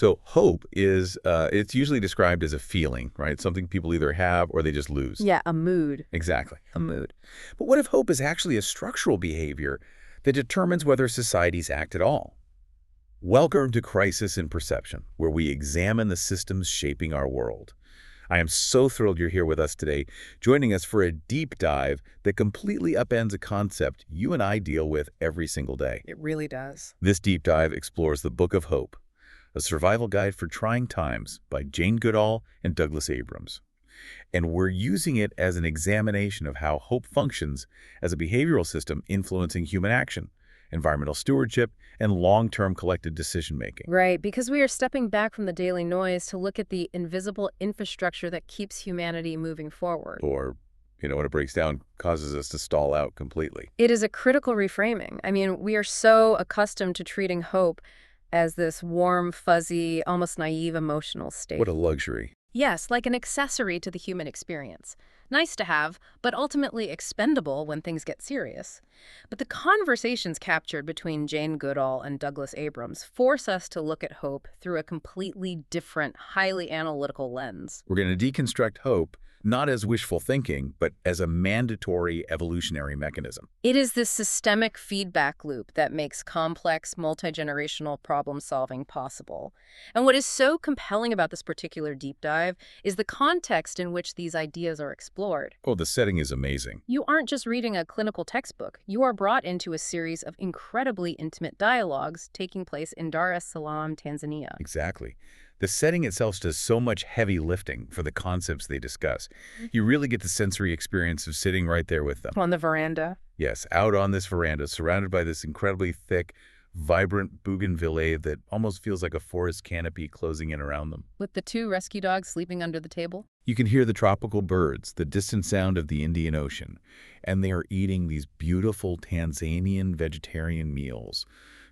So hope is, it's usually described as a feeling, right? Something people either have or they just lose. Yeah, a mood. Exactly, a mood. But what if hope is actually a structural behavior that determines whether societies act at all? Welcome to Crisis in Perception, where we examine the systems shaping our world. I am so thrilled you're here with us today, joining us for a deep dive that completely upends a concept you and I deal with every single day. It really does. This deep dive explores the Book of Hope, a survival guide for trying times by Jane Goodall and Douglas Abrams. And we're using it as an examination of how hope functions as a behavioral system influencing human action, environmental stewardship, and long-term collective decision-making. Right, because we are stepping back from the daily noise to look at the invisible infrastructure that keeps humanity moving forward. Or, when it breaks down, causes us to stall out completely. It is a critical reframing. I mean, we are so accustomed to treating hope as this warm, fuzzy, almost naive emotional state. What a luxury. Yes, like an accessory to the human experience. Nice to have, but ultimately expendable when things get serious. But the conversations captured between Jane Goodall and Douglas Abrams force us to look at hope through a completely different, highly analytical lens. We're going to deconstruct hope not as wishful thinking, but as a mandatory evolutionary mechanism. It is this systemic feedback loop that makes complex, multi-generational problem-solving possible. And what is so compelling about this particular deep dive is the context in which these ideas are explored. Oh, the setting is amazing. You aren't just reading a clinical textbook. You are brought into a series of incredibly intimate dialogues taking place in Dar es Salaam, Tanzania. Exactly. The setting itself does so much heavy lifting for the concepts they discuss. You really get the sensory experience of sitting right there with them. On the veranda. Yes, out on this veranda, surrounded by this incredibly thick, vibrant bougainvillea that almost feels like a forest canopy closing in around them. With the two rescue dogs sleeping under the table. You can hear the tropical birds, the distant sound of the Indian Ocean, and they are eating these beautiful Tanzanian vegetarian meals.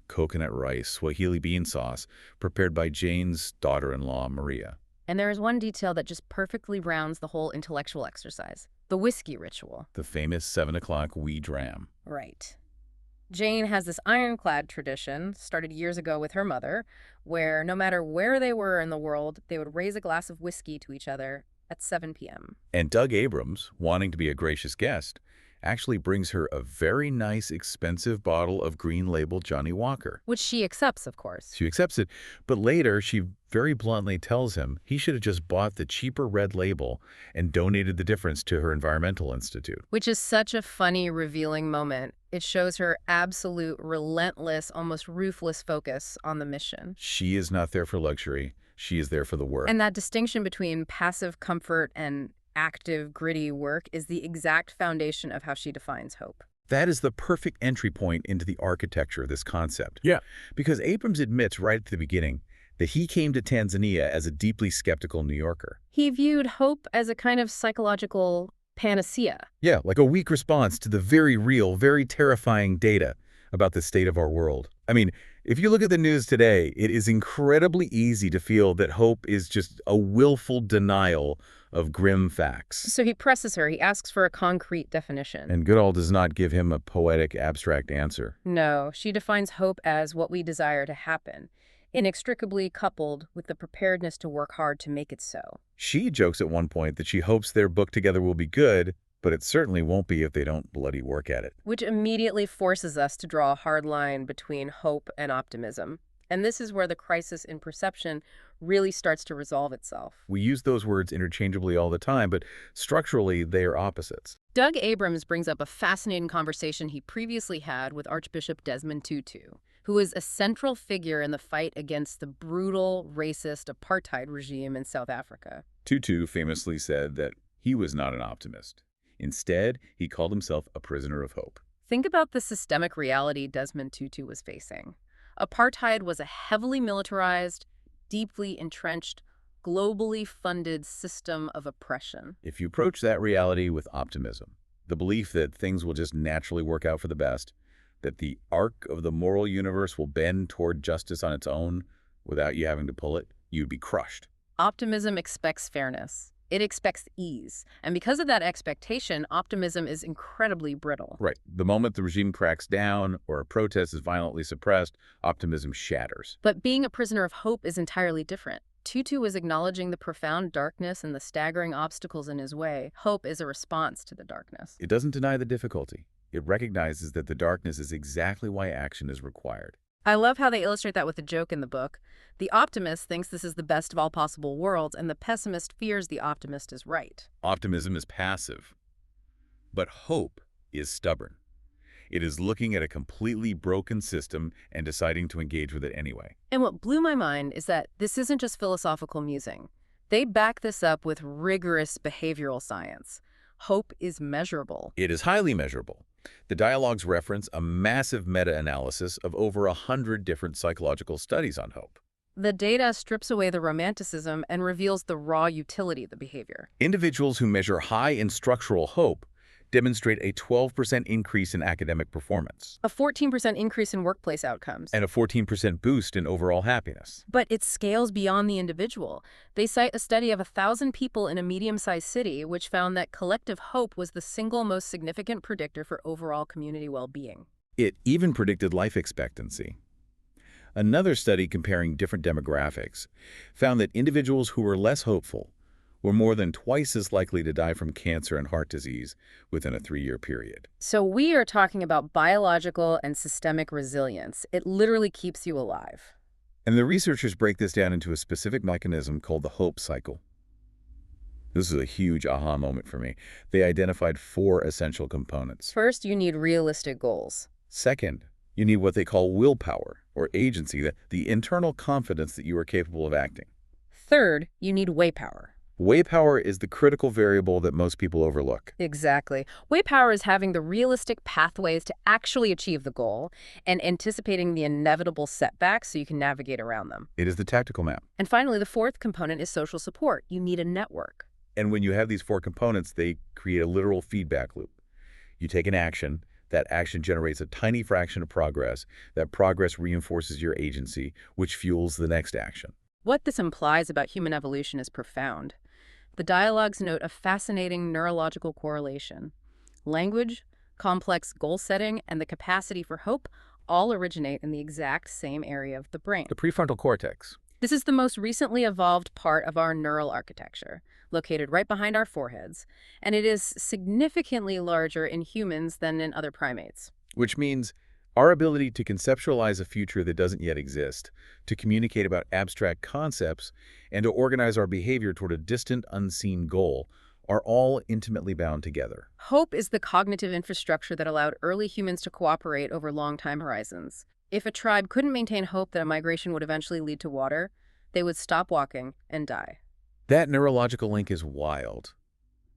Coconut rice, Swahili bean sauce, prepared by Jane's daughter-in-law, Maria. And there is one detail that just perfectly rounds the whole intellectual exercise. The whiskey ritual. The famous 7 o'clock wee dram. Right. Jane has this ironclad tradition, started years ago with her mother, where no matter where they were in the world, they would raise a glass of whiskey to each other at 7 p.m. And Doug Abrams, wanting to be a gracious guest, actually brings her a very nice, expensive bottle of green label Johnny Walker. Which she accepts, of course. She accepts it, but later she very bluntly tells him he should have just bought the cheaper red label and donated the difference to her environmental institute. Which is such a funny, revealing moment. It shows her absolute, relentless, almost ruthless focus on the mission. She is not there for luxury. She is there for the work. And that distinction between passive comfort and active, gritty work is the exact foundation of how she defines hope. That is the perfect entry point into the architecture of this concept. Yeah. Because Abrams admits right at the beginning that he came to Tanzania as a deeply skeptical New Yorker. He viewed hope as a kind of psychological panacea. Yeah, like a weak response to the very real, very terrifying data about the state of our world. I mean, if you look at the news today, it is incredibly easy to feel that hope is just a willful denial of grim facts. So he presses her. He asks for a concrete definition. And Goodall does not give him a poetic, abstract answer. No, she defines hope as what we desire to happen, inextricably coupled with the preparedness to work hard to make it so. She jokes at one point that she hopes their book together will be good, but it certainly won't be if they don't bloody work at it. Which immediately forces us to draw a hard line between hope and optimism. And this is where the crisis in perception really starts to resolve itself. We use those words interchangeably all the time, but structurally they are opposites. Doug Abrams brings up a fascinating conversation he previously had with Archbishop Desmond Tutu, who is a central figure in the fight against the brutal, racist apartheid regime in South Africa. Tutu famously said that he was not an optimist. Instead, he called himself a prisoner of hope. Think about the systemic reality Desmond Tutu was facing. Apartheid was a heavily militarized, deeply entrenched, globally funded system of oppression. If you approach that reality with optimism, the belief that things will just naturally work out for the best, that the arc of the moral universe will bend toward justice on its own without you having to pull it, you'd be crushed. Optimism expects fairness. It expects ease. And because of that expectation, optimism is incredibly brittle. Right. The moment the regime cracks down or a protest is violently suppressed, optimism shatters. But being a prisoner of hope is entirely different. Tutu is acknowledging the profound darkness and the staggering obstacles in his way. Hope is a response to the darkness. It doesn't deny the difficulty. It recognizes that the darkness is exactly why action is required. I love how they illustrate that with a joke in the book. The optimist thinks this is the best of all possible worlds, and the pessimist fears the optimist is right. Optimism is passive, but hope is stubborn. It is looking at a completely broken system and deciding to engage with it anyway. And what blew my mind is that this isn't just philosophical musing. They back this up with rigorous behavioral science. Hope is measurable. It is highly measurable. The dialogues reference a massive meta-analysis of over 100 different psychological studies on hope. The data strips away the romanticism and reveals the raw utility of the behavior. Individuals who measure high in structural hope demonstrate a 12% increase in academic performance A 14% increase in workplace outcomes. and a 14% boost in overall happiness. But it scales beyond the individual. They cite a study of 1,000 people in a medium-sized city, which found that collective hope was the single most significant predictor for overall community well-being. It even predicted life expectancy. Another study comparing different demographics found that individuals who were less hopeful were more than twice as likely to die from cancer and heart disease within a 3-year period. So we are talking about biological and systemic resilience. It literally keeps you alive. And the researchers break this down into a specific mechanism called the hope cycle. This is a huge aha moment for me. They identified 4 essential components. First, you need realistic goals. Second, you need what they call willpower, or agency, the internal confidence that you are capable of acting. Third, you need way power. Way power is the critical variable that most people overlook. Exactly. Way power is having the realistic pathways to actually achieve the goal and anticipating the inevitable setbacks so you can navigate around them. It is the tactical map. And finally, the fourth component is social support. You need a network. And when you have these 4 components, they create a literal feedback loop. You take an action, that action generates a tiny fraction of progress, that progress reinforces your agency, which fuels the next action. What this implies about human evolution is profound. The dialogues note a fascinating neurological correlation. Language, complex goal setting, and the capacity for hope all originate in the exact same area of the brain. The prefrontal cortex. This is the most recently evolved part of our neural architecture, located right behind our foreheads, and it is significantly larger in humans than in other primates. Which means our ability to conceptualize a future that doesn't yet exist, to communicate about abstract concepts, and to organize our behavior toward a distant, unseen goal are all intimately bound together. Hope is the cognitive infrastructure that allowed early humans to cooperate over long time horizons. If a tribe couldn't maintain hope that a migration would eventually lead to water, they would stop walking and die. That neurological link is wild.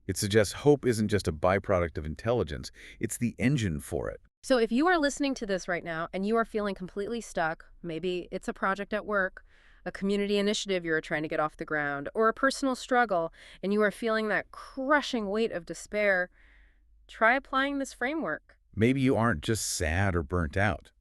It suggests hope isn't just a byproduct of intelligence, it's the engine for it. So if you are listening to this right now and you are feeling completely stuck, maybe it's a project at work, a community initiative you're trying to get off the ground, or a personal struggle, and you are feeling that crushing weight of despair, try applying this framework. Maybe you aren't just sad or burnt out.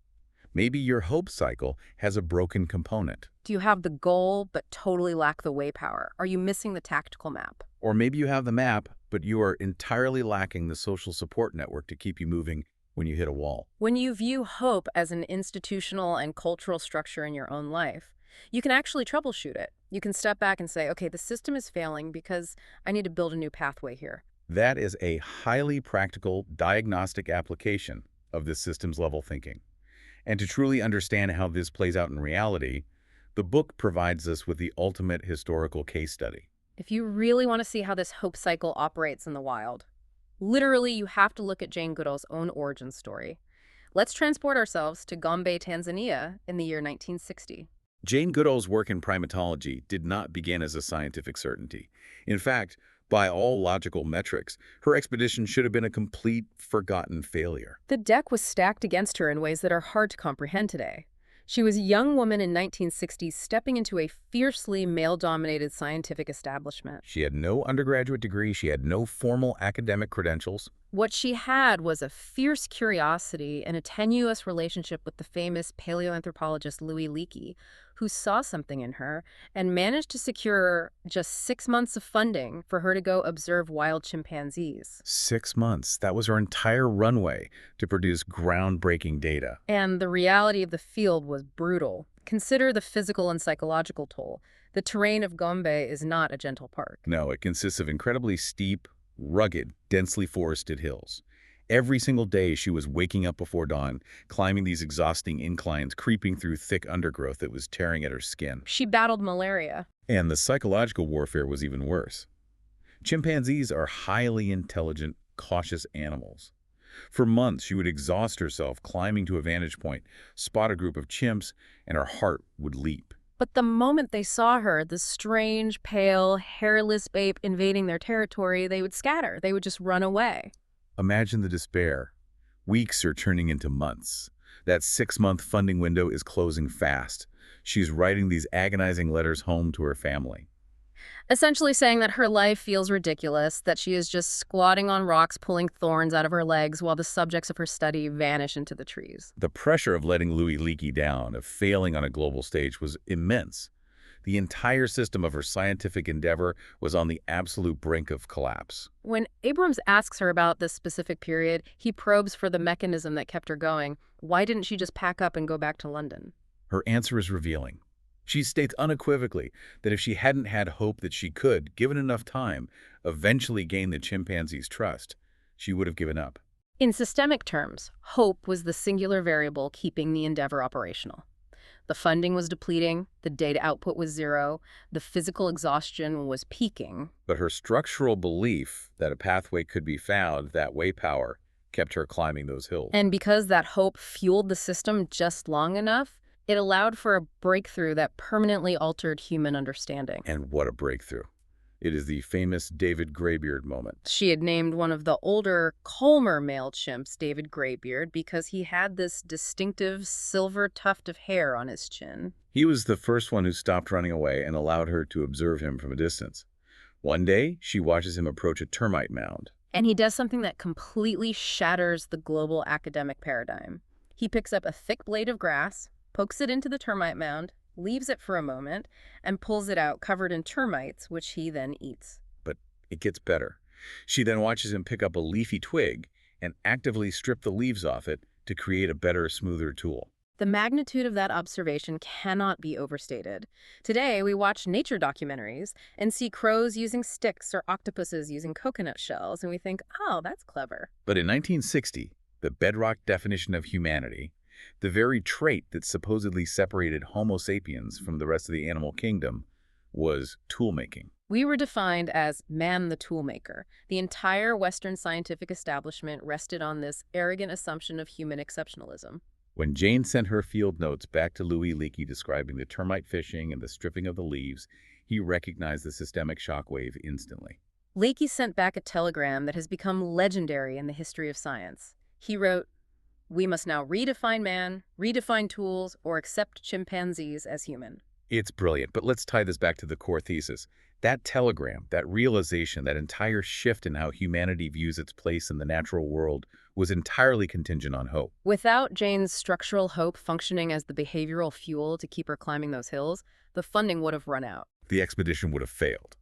Maybe your hope cycle has a broken component. Do you have the goal but totally lack the way power? Are you missing the tactical map? Or maybe you have the map, but you are entirely lacking the social support network to keep you moving when you hit a wall. When you view hope as an institutional and cultural structure in your own life, you can actually troubleshoot it. You can step back and say, okay, the system is failing because I need to build a new pathway here. That is a highly practical diagnostic application of this systems level thinking. And to truly understand how this plays out in reality, the book provides us with the ultimate historical case study. If you really want to see how this hope cycle operates in the wild, literally you have to look at Jane Goodall's own origin story. Let's transport ourselves to Gombe, Tanzania in the year 1960. Jane Goodall's work in primatology did not begin as a scientific certainty. In fact, by all logical metrics, her expedition should have been a complete, forgotten failure. The deck was stacked against her in ways that are hard to comprehend today. She was a young woman in 1960s stepping into a fiercely male-dominated scientific establishment. She had no undergraduate degree, she had no formal academic credentials. What she had was a fierce curiosity and a tenuous relationship with the famous paleoanthropologist Louis Leakey, who saw something in her and managed to secure just 6 months of funding for her to go observe wild chimpanzees. 6 months. That was her entire runway to produce groundbreaking data. And the reality of the field was brutal. Consider the physical and psychological toll. The terrain of Gombe is not a gentle park. No, it consists of incredibly steep, rugged, densely forested hills. Every single day she was waking up before dawn, climbing these exhausting inclines, creeping through thick undergrowth that was tearing at her skin. She battled malaria. And the psychological warfare was even worse. Chimpanzees are highly intelligent, cautious animals. For months, she would exhaust herself climbing to a vantage point, spot a group of chimps, and her heart would leap. But the moment they saw her, the strange, pale, hairless ape invading their territory, they would scatter. They would just run away. Imagine the despair. Weeks are turning into months. That 6-month funding window is closing fast. She's writing these agonizing letters home to her family. Essentially saying that her life feels ridiculous, that she is just squatting on rocks pulling thorns out of her legs while the subjects of her study vanish into the trees. The pressure of letting Louis Leakey down, of failing on a global stage, was immense. The entire system of her scientific endeavor was on the absolute brink of collapse. When Abrams asks her about this specific period, he probes for the mechanism that kept her going. Why didn't she just pack up and go back to London? Her answer is revealing. She states unequivocally that if she hadn't had hope that she could, given enough time, eventually gain the chimpanzee's trust, she would have given up. In systemic terms, hope was the singular variable keeping the endeavor operational. The funding was depleting, the data output was zero, the physical exhaustion was peaking. But her structural belief that a pathway could be found, that way power, kept her climbing those hills. And because that hope fueled the system just long enough, it allowed for a breakthrough that permanently altered human understanding. And what a breakthrough. It is the famous David Greybeard moment. She had named one of the older, calmer male chimps David Greybeard because he had this distinctive silver tuft of hair on his chin. He was the first one who stopped running away and allowed her to observe him from a distance. One day, she watches him approach a termite mound. And he does something that completely shatters the global academic paradigm. He picks up a thick blade of grass, pokes it into the termite mound, leaves it for a moment, and pulls it out covered in termites, which he then eats. But it gets better. She then watches him pick up a leafy twig and actively strip the leaves off it to create a better, smoother tool. The magnitude of that observation cannot be overstated. Today, we watch nature documentaries and see crows using sticks or octopuses using coconut shells, and we think, oh, that's clever. But in 1960, the bedrock definition of humanity, the very trait that supposedly separated Homo sapiens from the rest of the animal kingdom, was toolmaking. We were defined as man the toolmaker. The entire Western scientific establishment rested on this arrogant assumption of human exceptionalism. When Jane sent her field notes back to Louis Leakey describing the termite fishing and the stripping of the leaves, he recognized the systemic shockwave instantly. Leakey sent back a telegram that has become legendary in the history of science. He wrote, "We must now redefine man, redefine tools, or accept chimpanzees as human." It's brilliant, but let's tie this back to the core thesis. That telegram, that realization, that entire shift in how humanity views its place in the natural world was entirely contingent on hope. Without Jane's structural hope functioning as the behavioral fuel to keep her climbing those hills, the funding would have run out. The expedition would have failed.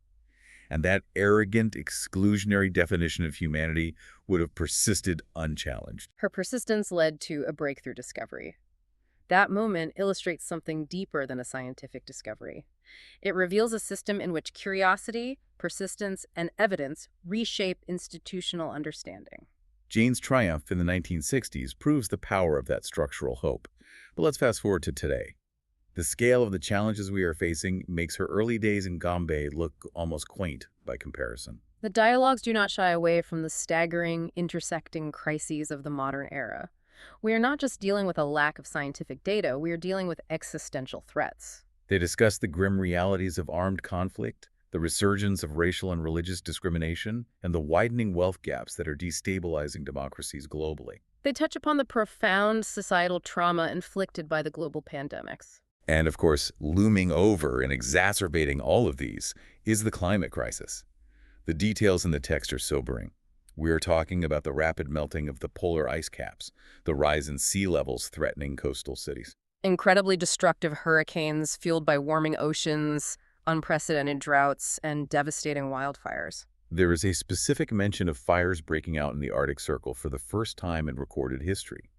And that arrogant, exclusionary definition of humanity would have persisted unchallenged. Her persistence led to a breakthrough discovery. That moment illustrates something deeper than a scientific discovery. It reveals a system in which curiosity, persistence, and evidence reshape institutional understanding. Jane's triumph in the 1960s proves the power of that structural hope. But let's fast forward to today. The scale of the challenges we are facing makes her early days in Gombe look almost quaint by comparison. The dialogues do not shy away from the staggering, intersecting crises of the modern era. We are not just dealing with a lack of scientific data, we are dealing with existential threats. They discuss the grim realities of armed conflict, the resurgence of racial and religious discrimination, and the widening wealth gaps that are destabilizing democracies globally. They touch upon the profound societal trauma inflicted by the global pandemics. And of course, looming over and exacerbating all of these is the climate crisis. The details in the text are sobering. We are talking about the rapid melting of the polar ice caps, the rise in sea levels threatening coastal cities. Incredibly destructive hurricanes fueled by warming oceans, unprecedented droughts, and devastating wildfires. There is a specific mention of fires breaking out in the Arctic Circle for the first time in recorded history.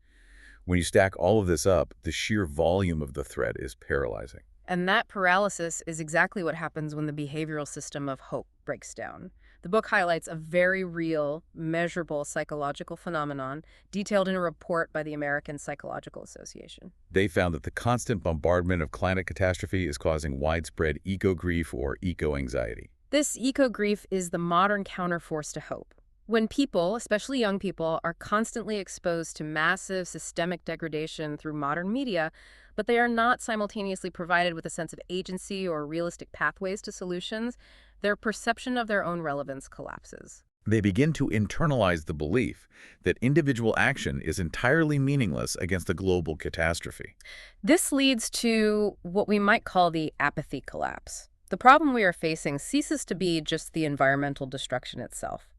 When you stack all of this up, the sheer volume of the threat is paralyzing. And that paralysis is exactly what happens when the behavioral system of hope breaks down. The book highlights a very real, measurable psychological phenomenon detailed in a report by the American Psychological Association. They found that the constant bombardment of climate catastrophe is causing widespread eco-grief or eco-anxiety. This eco-grief is the modern counterforce to hope. When people, especially young people, are constantly exposed to massive systemic degradation through modern media, but they are not simultaneously provided with a sense of agency or realistic pathways to solutions, their perception of their own relevance collapses. They begin to internalize the belief that individual action is entirely meaningless against a global catastrophe. This leads to what we might call the apathy collapse. The problem we are facing ceases to be just the environmental destruction itself.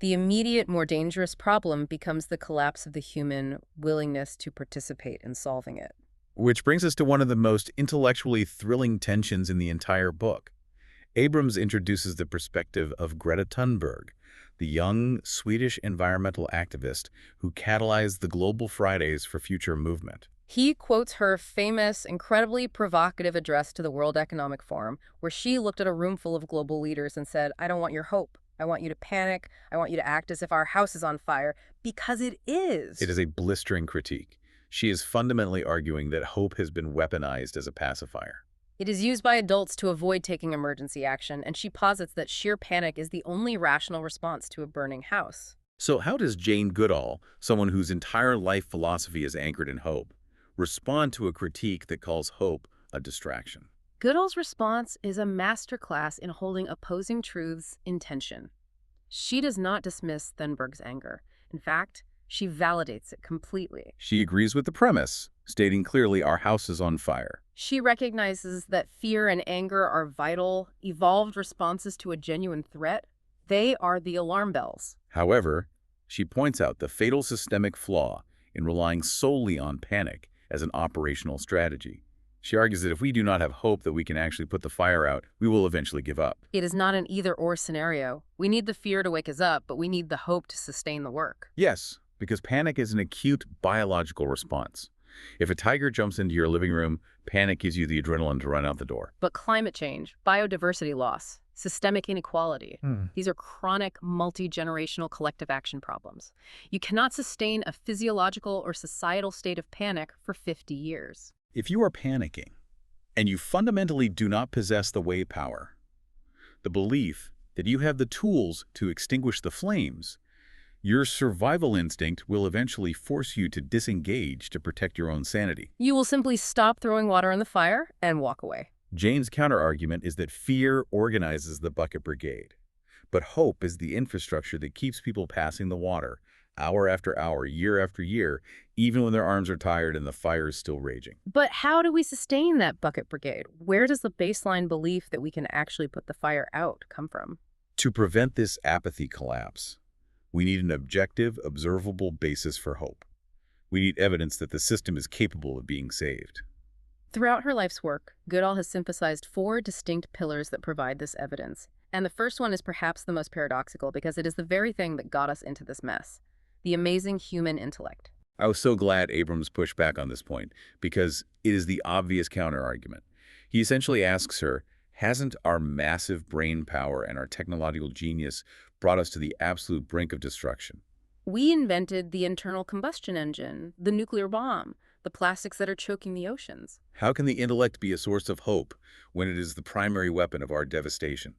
The immediate, more dangerous problem becomes the collapse of the human willingness to participate in solving it. Which brings us to one of the most intellectually thrilling tensions in the entire book. Abrams introduces the perspective of Greta Thunberg, the young Swedish environmental activist who catalyzed the Global Fridays for Future movement. He quotes her famous, incredibly provocative address to the World Economic Forum, where she looked at a room full of global leaders and said, "I don't want your hope. I want you to panic. I want you to act as if our house is on fire," because it is. It is a blistering critique. She is fundamentally arguing that hope has been weaponized as a pacifier. It is used by adults to avoid taking emergency action, and she posits that sheer panic is the only rational response to a burning house. So how does Jane Goodall, someone whose entire life philosophy is anchored in hope, respond to a critique that calls hope a distraction? Goodall's response is a masterclass in holding opposing truths in tension. She does not dismiss Thunberg's anger. In fact, she validates it completely. She agrees with the premise, stating clearly our house is on fire. She recognizes that fear and anger are vital, evolved responses to a genuine threat. They are the alarm bells. However, she points out the fatal systemic flaw in relying solely on panic as an operational strategy. She argues that if we do not have hope that we can actually put the fire out, we will eventually give up. It is not an either-or scenario. We need the fear to wake us up, but we need the hope to sustain the work. Yes, because panic is an acute biological response. If a tiger jumps into your living room, panic gives you the adrenaline to run out the door. But climate change, biodiversity loss, systemic inequality, these are chronic, multi-generational collective action problems. You cannot sustain a physiological or societal state of panic for 50 years. If you are panicking, and you fundamentally do not possess the way power, the belief that you have the tools to extinguish the flames, your survival instinct will eventually force you to disengage to protect your own sanity. You will simply stop throwing water on the fire and walk away. Jane's counterargument is that fear organizes the bucket brigade, but hope is the infrastructure that keeps people passing the water, hour after hour, year after year, even when their arms are tired and the fire is still raging. But how do we sustain that bucket brigade? Where does the baseline belief that we can actually put the fire out come from? To prevent this apathy collapse, we need an objective, observable basis for hope. We need evidence that the system is capable of being saved. Throughout her life's work, Goodall has synthesized 4 distinct pillars that provide this evidence. And the first one is perhaps the most paradoxical because it is the very thing that got us into this mess: the amazing human intellect. I was so glad Abrams pushed back on this point because it is the obvious counterargument. He essentially asks her, hasn't our massive brain power and our technological genius brought us to the absolute brink of destruction? We invented the internal combustion engine, the nuclear bomb, the plastics that are choking the oceans. How can the intellect be a source of hope when it is the primary weapon of our devastation?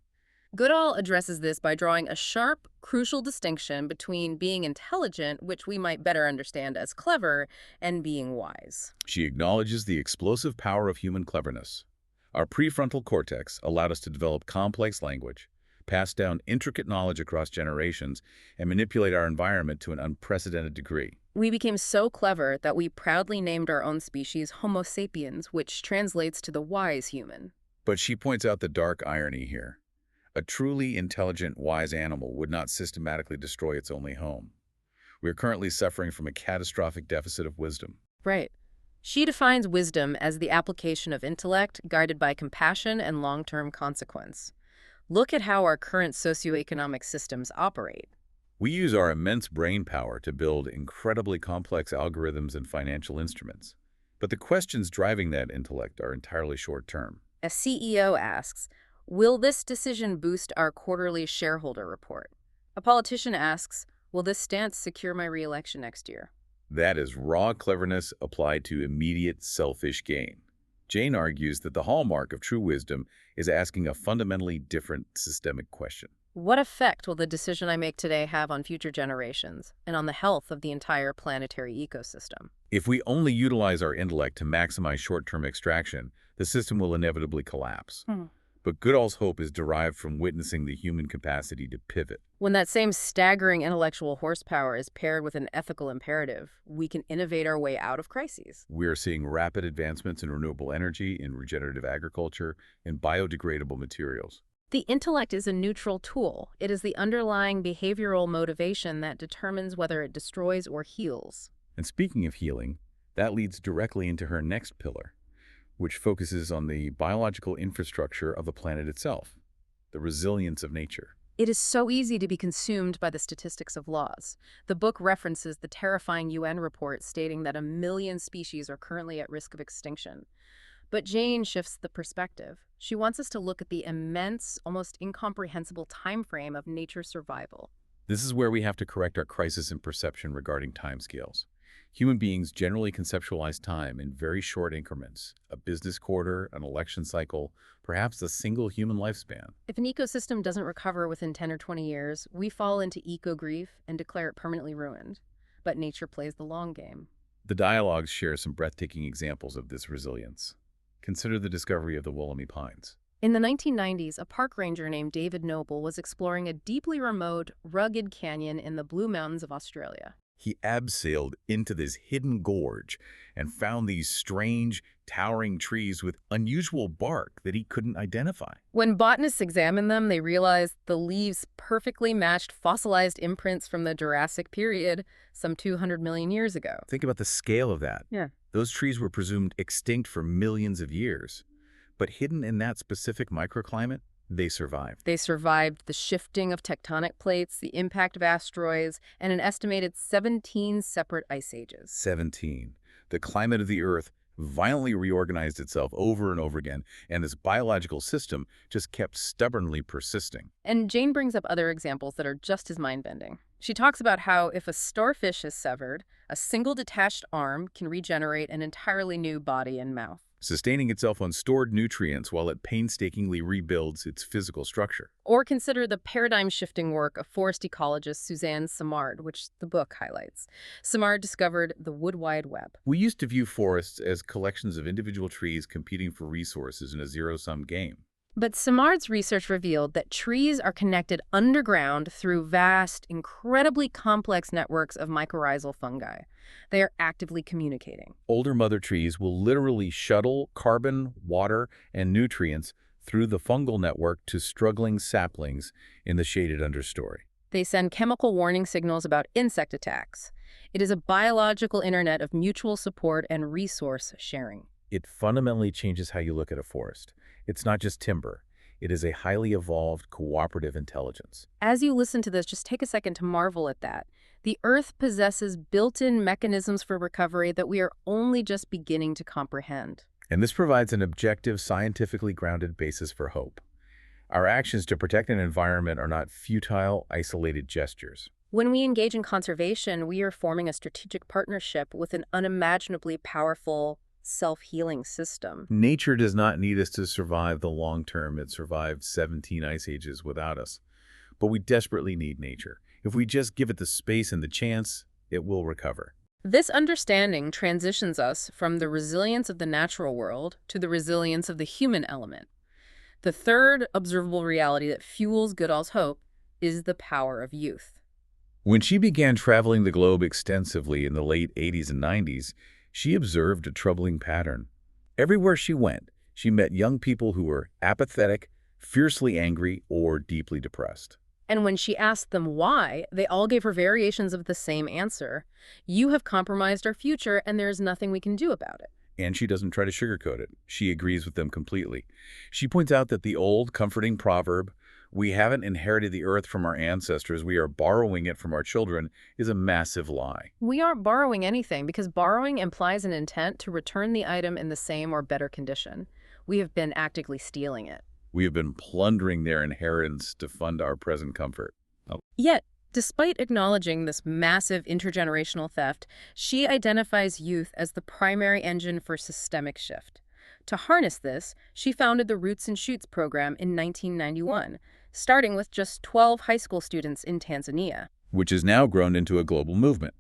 Goodall addresses this by drawing a sharp, crucial distinction between being intelligent, which we might better understand as clever, and being wise. She acknowledges the explosive power of human cleverness. Our prefrontal cortex allowed us to develop complex language, pass down intricate knowledge across generations, and manipulate our environment to an unprecedented degree. We became so clever that we proudly named our own species Homo sapiens, which translates to the wise human. But she points out the dark irony here. A truly intelligent, wise animal would not systematically destroy its only home. We are currently suffering from a catastrophic deficit of wisdom. Right. She defines wisdom as the application of intellect guided by compassion and long-term consequence. Look at how our current socioeconomic systems operate. We use our immense brain power to build incredibly complex algorithms and financial instruments. But the questions driving that intellect are entirely short-term. A CEO asks, will this decision boost our quarterly shareholder report? A politician asks, will this stance secure my re-election next year? That is raw cleverness applied to immediate selfish gain. Jane argues that the hallmark of true wisdom is asking a fundamentally different systemic question. What effect will the decision I make today have on future generations and on the health of the entire planetary ecosystem? If we only utilize our intellect to maximize short-term extraction, the system will inevitably collapse. But Goodall's hope is derived from witnessing the human capacity to pivot. When that same staggering intellectual horsepower is paired with an ethical imperative, we can innovate our way out of crises. We are seeing rapid advancements in renewable energy, in regenerative agriculture, and biodegradable materials. The intellect is a neutral tool. It is the underlying behavioral motivation that determines whether it destroys or heals. And speaking of healing, that leads directly into her next pillar, which focuses on the biological infrastructure of the planet itself, the resilience of nature. It is so easy to be consumed by the statistics of laws. The book references the terrifying UN report stating that 1 million species are currently at risk of extinction. But Jane shifts the perspective. She wants us to look at the immense, almost incomprehensible time frame of nature's survival. This is where we have to correct our crisis in perception regarding timescales. Human beings generally conceptualize time in very short increments, a business quarter, an election cycle, perhaps a single human lifespan. If an ecosystem doesn't recover within 10 or 20 years, we fall into eco-grief and declare it permanently ruined. But nature plays the long game. The dialogues share some breathtaking examples of this resilience. Consider the discovery of the Wollemi Pines. In the 1990s, a park ranger named David Noble was exploring a deeply remote, rugged canyon in the Blue Mountains of Australia. He abseiled into this hidden gorge and found these strange, towering trees with unusual bark that he couldn't identify. When botanists examined them, they realized the leaves perfectly matched fossilized imprints from the Jurassic period, some 200 million years ago. Think about the scale of that. Yeah. Those trees were presumed extinct for millions of years. But hidden in that specific microclimate, they survived. They survived the shifting of tectonic plates, the impact of asteroids, and an estimated 17 separate ice ages. 17. The climate of the Earth violently reorganized itself over and over again, and this biological system just kept stubbornly persisting. And Jane brings up other examples that are just as mind-bending. She talks about how if a starfish is severed, a single detached arm can regenerate an entirely new body and mouth, sustaining itself on stored nutrients while it painstakingly rebuilds its physical structure. Or consider the paradigm-shifting work of forest ecologist Suzanne Simard, which the book highlights. Simard discovered the Wood Wide Web. We used to view forests as collections of individual trees competing for resources in a zero-sum game. But Simard's research revealed that trees are connected underground through vast, incredibly complex networks of mycorrhizal fungi. They are actively communicating. Older mother trees will literally shuttle carbon, water, and nutrients through the fungal network to struggling saplings in the shaded understory. They send chemical warning signals about insect attacks. It is a biological internet of mutual support and resource sharing. It fundamentally changes how you look at a forest. It's not just timber. It is a highly evolved, cooperative intelligence. As you listen to this, just take a second to marvel at that. The Earth possesses built-in mechanisms for recovery that we are only just beginning to comprehend. And this provides an objective, scientifically grounded basis for hope. Our actions to protect an environment are not futile, isolated gestures. When we engage in conservation, we are forming a strategic partnership with an unimaginably powerful, self-healing system. Nature does not need us to survive the long term. It survived 17 ice ages without us. But we desperately need nature. If we just give it the space and the chance, it will recover. This understanding transitions us from the resilience of the natural world to the resilience of the human element. The third observable reality that fuels Goodall's hope is the power of youth. When she began traveling the globe extensively in the late 80s and 90s, she observed a troubling pattern. Everywhere she went, she met young people who were apathetic, fiercely angry, or deeply depressed. And when she asked them why, they all gave her variations of the same answer. You have compromised our future, and there is nothing we can do about it. And she doesn't try to sugarcoat it. She agrees with them completely. She points out that the old, comforting proverb, "We haven't inherited the earth from our ancestors, we are borrowing it from our children," is a massive lie. We aren't borrowing anything because borrowing implies an intent to return the item in the same or better condition. We have been actively stealing it. We have been plundering their inheritance to fund our present comfort. Yet, despite acknowledging this massive intergenerational theft, she identifies youth as the primary engine for systemic shift. To harness this, she founded the Roots and Shoots program in 1991, starting with just 12 high school students in Tanzania. Which has now grown into a global movement.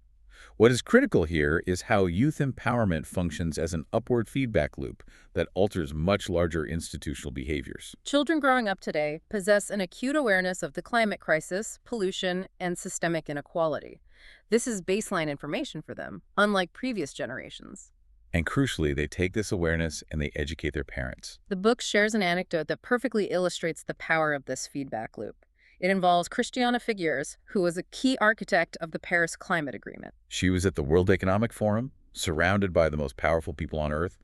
What is critical here is how youth empowerment functions as an upward feedback loop that alters much larger institutional behaviors. Children growing up today possess an acute awareness of the climate crisis, pollution, and systemic inequality. This is baseline information for them, unlike previous generations. And crucially, they take this awareness and they educate their parents. The book shares an anecdote that perfectly illustrates the power of this feedback loop. It involves Christiana Figueres, who was a key architect of the Paris Climate Agreement. She was at the World Economic Forum, surrounded by the most powerful people on Earth,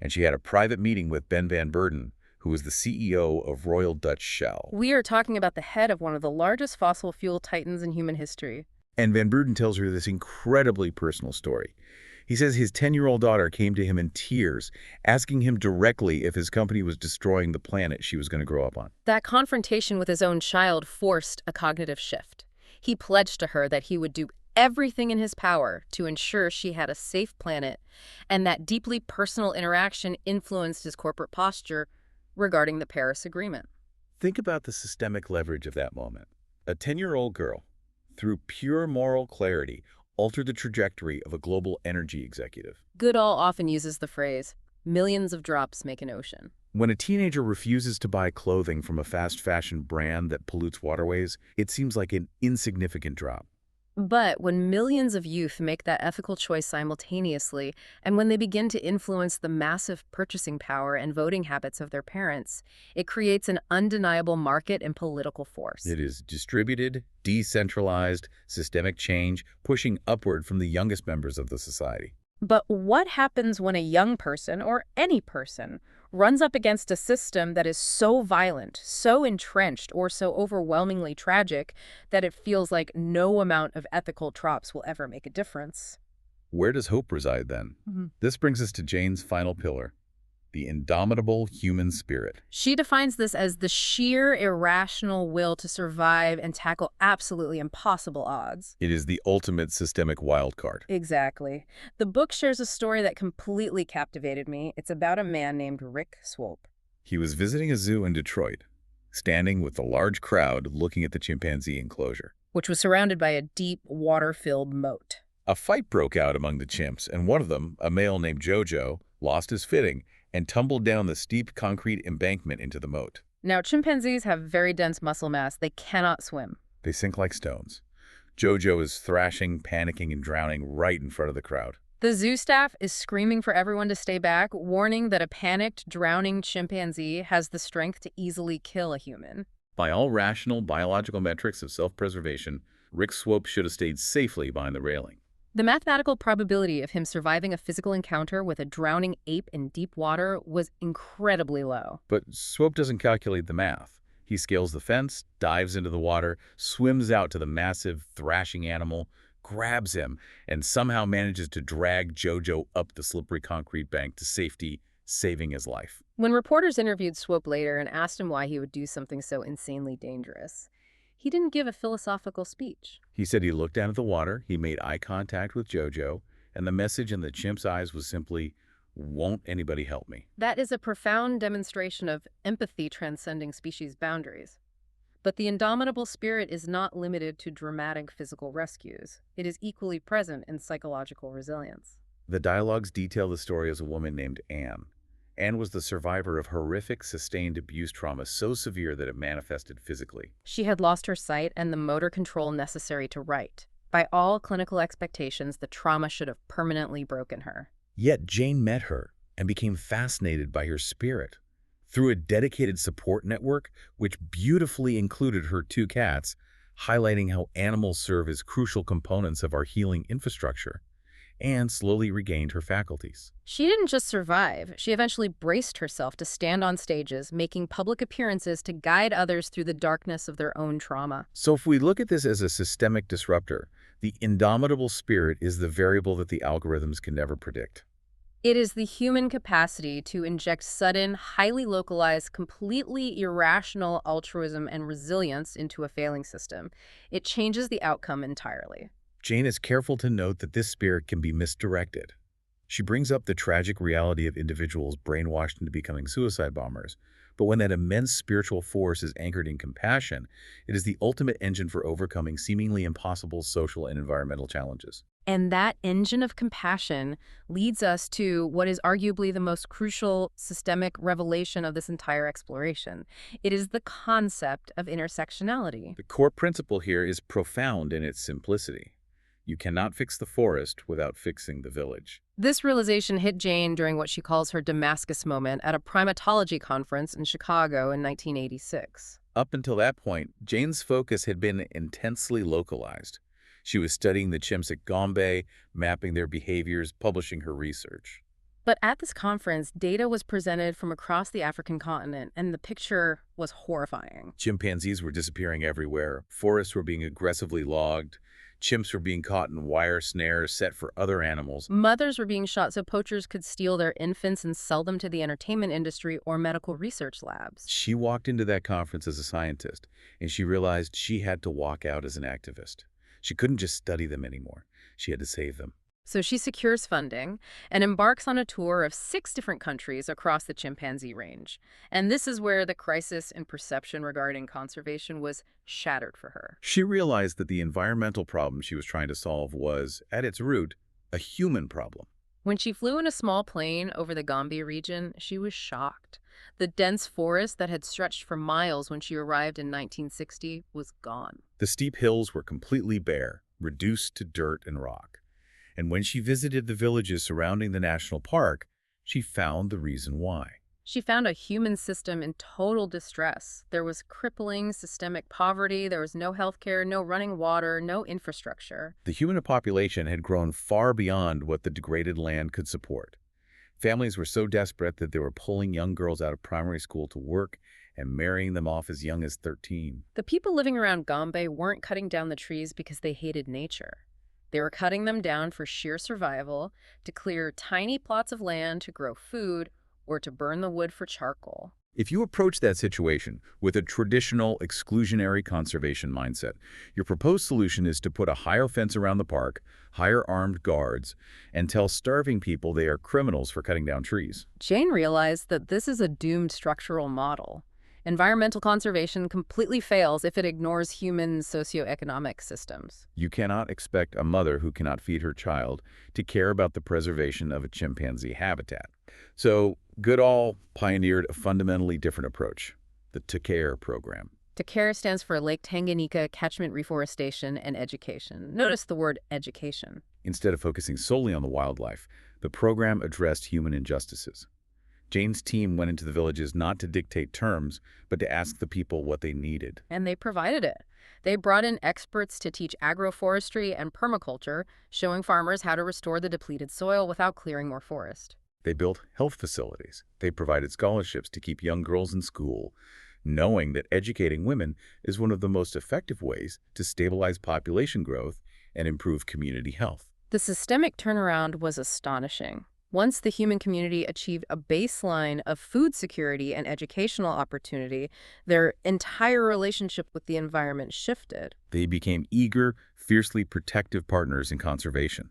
and she had a private meeting with Ben van Beurden, who was the CEO of Royal Dutch Shell. We are talking about the head of one of the largest fossil fuel titans in human history. And van Beurden tells her this incredibly personal story. He says his 10-year-old daughter came to him in tears, asking him directly if his company was destroying the planet she was going to grow up on. That confrontation with his own child forced a cognitive shift. He pledged to her that he would do everything in his power to ensure she had a safe planet, and that deeply personal interaction influenced his corporate posture regarding the Paris Agreement. Think about the systemic leverage of that moment. A 10-year-old girl, through pure moral clarity, altered the trajectory of a global energy executive. Goodall often uses the phrase, "millions of drops make an ocean." When a teenager refuses to buy clothing from a fast fashion brand that pollutes waterways, it seems like an insignificant drop. But when millions of youth make that ethical choice simultaneously, and when they begin to influence the massive purchasing power and voting habits of their parents, it creates an undeniable market and political force. It is distributed, decentralized, systemic change, pushing upward from the youngest members of the society. But what happens when a young person, or any person, runs up against a system that is so violent, so entrenched, or so overwhelmingly tragic that it feels like no amount of ethical drops will ever make a difference? Where does hope reside then? This brings us to Jane's final pillar, the indomitable human spirit. She defines this as the sheer irrational will to survive and tackle absolutely impossible odds. It is the ultimate systemic wildcard. Exactly. The book shares a story that completely captivated me. It's about a man named Rick Swope. He was visiting a zoo in Detroit, standing with a large crowd looking at the chimpanzee enclosure, which was surrounded by a deep, water-filled moat. A fight broke out among the chimps, and one of them, a male named Jojo, lost his footing and tumbled down the steep concrete embankment into the moat. Now, chimpanzees have very dense muscle mass. They cannot swim. They sink like stones. Jojo is thrashing, panicking, and drowning right in front of the crowd. The zoo staff is screaming for everyone to stay back, warning that a panicked, drowning chimpanzee has the strength to easily kill a human. By all rational biological metrics of self-preservation, Rick Swope should have stayed safely behind the railing. The mathematical probability of him surviving a physical encounter with a drowning ape in deep water was incredibly low. But Swope doesn't calculate the math. He scales the fence, dives into the water, swims out to the massive, thrashing animal, grabs him, and somehow manages to drag Jojo up the slippery concrete bank to safety, saving his life. When reporters interviewed Swope later and asked him why he would do something so insanely dangerous, he didn't give a philosophical speech. He said he looked down at the water, he made eye contact with Jojo, and the message in the chimp's eyes was simply, "Won't anybody help me?" That is a profound demonstration of empathy transcending species boundaries. But the indomitable spirit is not limited to dramatic physical rescues. It is equally present in psychological resilience. The dialogues detail the story of a woman named Anne. Anne was the survivor of horrific sustained abuse trauma so severe that it manifested physically. She had lost her sight and the motor control necessary to write. By all clinical expectations, the trauma should have permanently broken her. Yet Jane met her and became fascinated by her spirit. Through a dedicated support network, which beautifully included her 2 cats, highlighting how animals serve as crucial components of our healing infrastructure, and slowly regained her faculties. She didn't just survive, she eventually braced herself to stand on stages, making public appearances to guide others through the darkness of their own trauma. So if we look at this as a systemic disruptor, the indomitable spirit is the variable that the algorithms can never predict. It is the human capacity to inject sudden, highly localized, completely irrational altruism and resilience into a failing system. It changes the outcome entirely. Jane is careful to note that this spirit can be misdirected. She brings up the tragic reality of individuals brainwashed into becoming suicide bombers, but when that immense spiritual force is anchored in compassion, it is the ultimate engine for overcoming seemingly impossible social and environmental challenges. And that engine of compassion leads us to what is arguably the most crucial systemic revelation of this entire exploration. It is the concept of intersectionality. The core principle here is profound in its simplicity. You cannot fix the forest without fixing the village. This realization hit Jane during what she calls her Damascus moment at a primatology conference in Chicago in 1986. Up until that point, Jane's focus had been intensely localized. She was studying the chimps at Gombe, mapping their behaviors, publishing her research. But at this conference, data was presented from across the African continent, and the picture was horrifying. Chimpanzees were disappearing everywhere. Forests were being aggressively logged. Chimps were being caught in wire snares set for other animals. Mothers were being shot so poachers could steal their infants and sell them to the entertainment industry or medical research labs. She walked into that conference as a scientist, and she realized she had to walk out as an activist. She couldn't just study them anymore. She had to save them. So she secures funding and embarks on a tour of 6 different countries across the chimpanzee range. And this is where the crisis in perception regarding conservation was shattered for her. She realized that the environmental problem she was trying to solve was, at its root, a human problem. When she flew in a small plane over the Gombe region, she was shocked. The dense forest that had stretched for miles when she arrived in 1960 was gone. The steep hills were completely bare, reduced to dirt and rock. And when she visited the villages surrounding the national park, she found the reason why. She found a human system in total distress. There was crippling systemic poverty, there was no health care, no running water, no infrastructure. The human population had grown far beyond what the degraded land could support. Families were so desperate that they were pulling young girls out of primary school to work and marrying them off as young as 13. The people living around Gombe weren't cutting down the trees because they hated nature. They were cutting them down for sheer survival, to clear tiny plots of land to grow food, or to burn the wood for charcoal. If you approach that situation with a traditional exclusionary conservation mindset, your proposed solution is to put a higher fence around the park, hire armed guards, and tell starving people they are criminals for cutting down trees. Jane realized that this is a doomed structural model. Environmental conservation completely fails if it ignores human socioeconomic systems. You cannot expect a mother who cannot feed her child to care about the preservation of a chimpanzee habitat. So Goodall pioneered a fundamentally different approach, the TACARE program. TACARE stands for Lake Tanganyika Catchment Reforestation and Education. Notice the word education. Instead of focusing solely on the wildlife, the program addressed human injustices. Jane's team went into the villages not to dictate terms, but to ask the people what they needed. And they provided it. They brought in experts to teach agroforestry and permaculture, showing farmers how to restore the depleted soil without clearing more forest. They built health facilities. They provided scholarships to keep young girls in school, knowing that educating women is one of the most effective ways to stabilize population growth and improve community health. The systemic turnaround was astonishing. Once the human community achieved a baseline of food security and educational opportunity, their entire relationship with the environment shifted. They became eager, fiercely protective partners in conservation.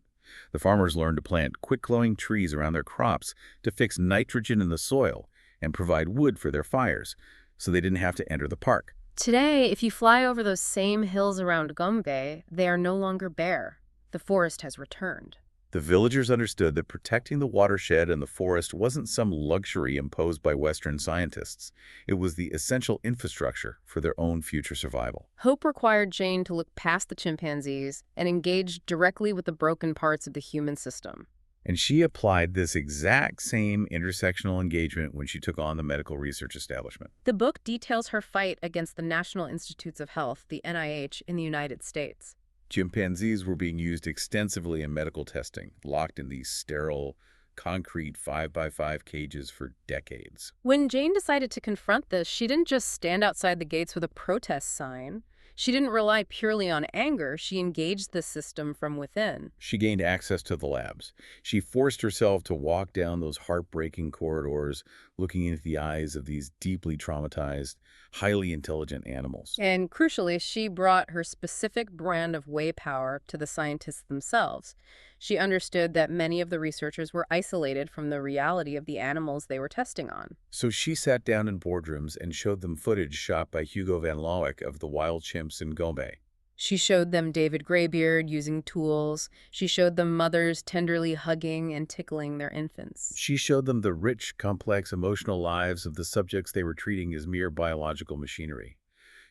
The farmers learned to plant quick-growing trees around their crops to fix nitrogen in the soil and provide wood for their fires, so they didn't have to enter the park. Today, if you fly over those same hills around Gombe, they are no longer bare. The forest has returned. The villagers understood that protecting the watershed and the forest wasn't some luxury imposed by Western scientists. It was the essential infrastructure for their own future survival. Hope required Jane to look past the chimpanzees and engage directly with the broken parts of the human system. And she applied this exact same intersectional engagement when she took on the medical research establishment. The book details her fight against the National Institutes of Health, the NIH, in the United States. Chimpanzees were being used extensively in medical testing, locked in these sterile, concrete 5x5 cages for decades. When Jane decided to confront this, she didn't just stand outside the gates with a protest sign. She didn't rely purely on anger. She engaged the system from within. She gained access to the labs. She forced herself to walk down those heartbreaking corridors, looking into the eyes of these deeply traumatized, highly intelligent animals. And crucially, she brought her specific brand of way power to the scientists themselves. She understood that many of the researchers were isolated from the reality of the animals they were testing on. So she sat down in boardrooms and showed them footage shot by Hugo van Lawick of the wild chimps in Gombe. She showed them David Greybeard using tools. She showed them mothers tenderly hugging and tickling their infants. She showed them the rich, complex emotional lives of the subjects they were treating as mere biological machinery.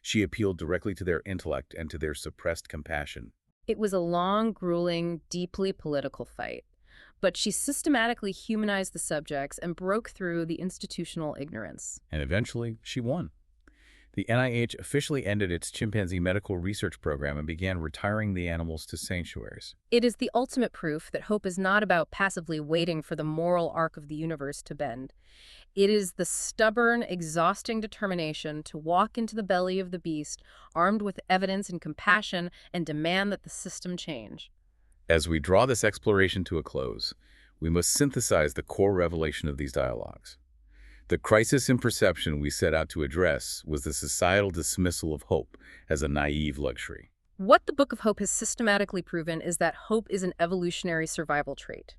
She appealed directly to their intellect and to their suppressed compassion. It was a long, grueling, deeply political fight. But she systematically humanized the subjects and broke through the institutional ignorance. And eventually, she won. The NIH officially ended its chimpanzee medical research program and began retiring the animals to sanctuaries. It is the ultimate proof that hope is not about passively waiting for the moral arc of the universe to bend. It is the stubborn, exhausting determination to walk into the belly of the beast, armed with evidence and compassion, and demand that the system change. As we draw this exploration to a close, we must synthesize the core revelation of these dialogues. The crisis in perception we set out to address was the societal dismissal of hope as a naive luxury. What the Book of Hope has systematically proven is that hope is an evolutionary survival trait.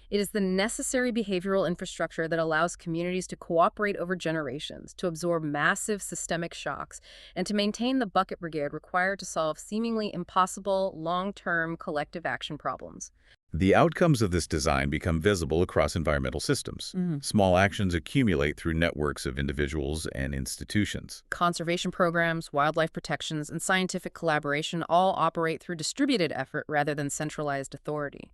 It is the necessary behavioral infrastructure that allows communities to cooperate over generations, to absorb massive systemic shocks, and to maintain the bucket brigade required to solve seemingly impossible, long-term collective action problems. The outcomes of this design become visible across environmental systems. Small actions accumulate through networks of individuals and institutions. Conservation programs, wildlife protections, and scientific collaboration all operate through distributed effort rather than centralized authority.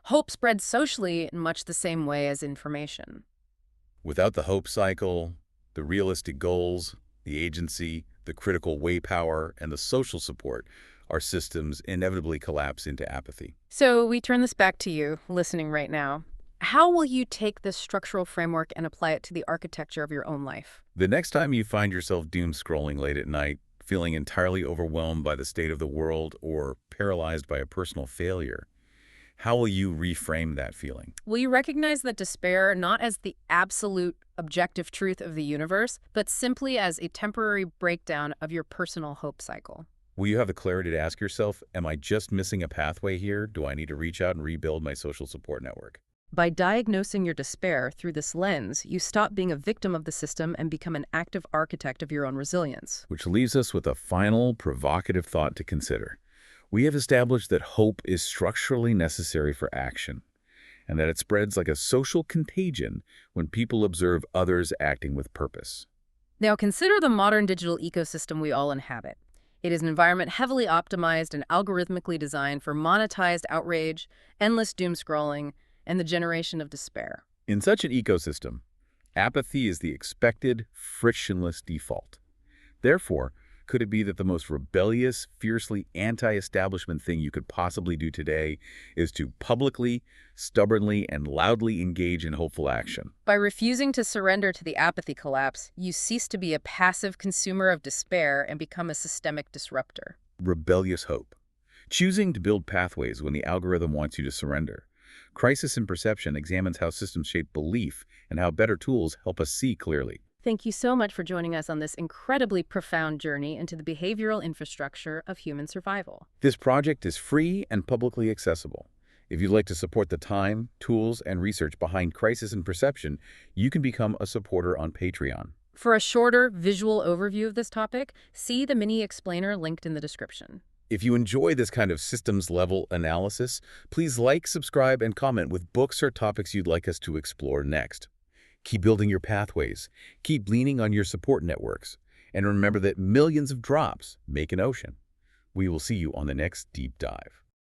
Hope spreads socially in much the same way as information. Without the hope cycle, the realistic goals, the agency, the critical way power, and the social support, our systems inevitably collapse into apathy. So we turn this back to you, listening right now. How will you take this structural framework and apply it to the architecture of your own life? The next time you find yourself doom scrolling late at night, feeling entirely overwhelmed by the state of the world or paralyzed by a personal failure, how will you reframe that feeling? Will you recognize that despair not as the absolute objective truth of the universe, but simply as a temporary breakdown of your personal hope cycle? Will you have the clarity to ask yourself, am I just missing a pathway here? Do I need to reach out and rebuild my social support network? By diagnosing your despair through this lens, you stop being a victim of the system and become an active architect of your own resilience. Which leaves us with a final, provocative thought to consider. We have established that hope is structurally necessary for action, and that it spreads like a social contagion when people observe others acting with purpose. Now consider the modern digital ecosystem we all inhabit. It is an environment heavily optimized and algorithmically designed for monetized outrage, endless doom scrolling, and the generation of despair. In such an ecosystem, apathy is the expected, frictionless default. Therefore, could it be that the most rebellious, fiercely anti-establishment thing you could possibly do today is to publicly, stubbornly, and loudly engage in hopeful action? By refusing to surrender to the apathy collapse, you cease to be a passive consumer of despair and become a systemic disruptor. Rebellious hope. Choosing to build pathways when the algorithm wants you to surrender. Crisis in Perception examines how systems shape belief and how better tools help us see clearly. Thank you so much for joining us on this incredibly profound journey into the behavioral infrastructure of human survival. This project is free and publicly accessible. If you'd like to support the time, tools, and research behind Crisis in Perception, you can become a supporter on Patreon. For a shorter visual overview of this topic, see the mini explainer linked in the description. If you enjoy this kind of systems-level analysis, please like, subscribe, and comment with books or topics you'd like us to explore next. Keep building your pathways, keep leaning on your support networks, and remember that millions of drops make an ocean. We will see you on the next deep dive.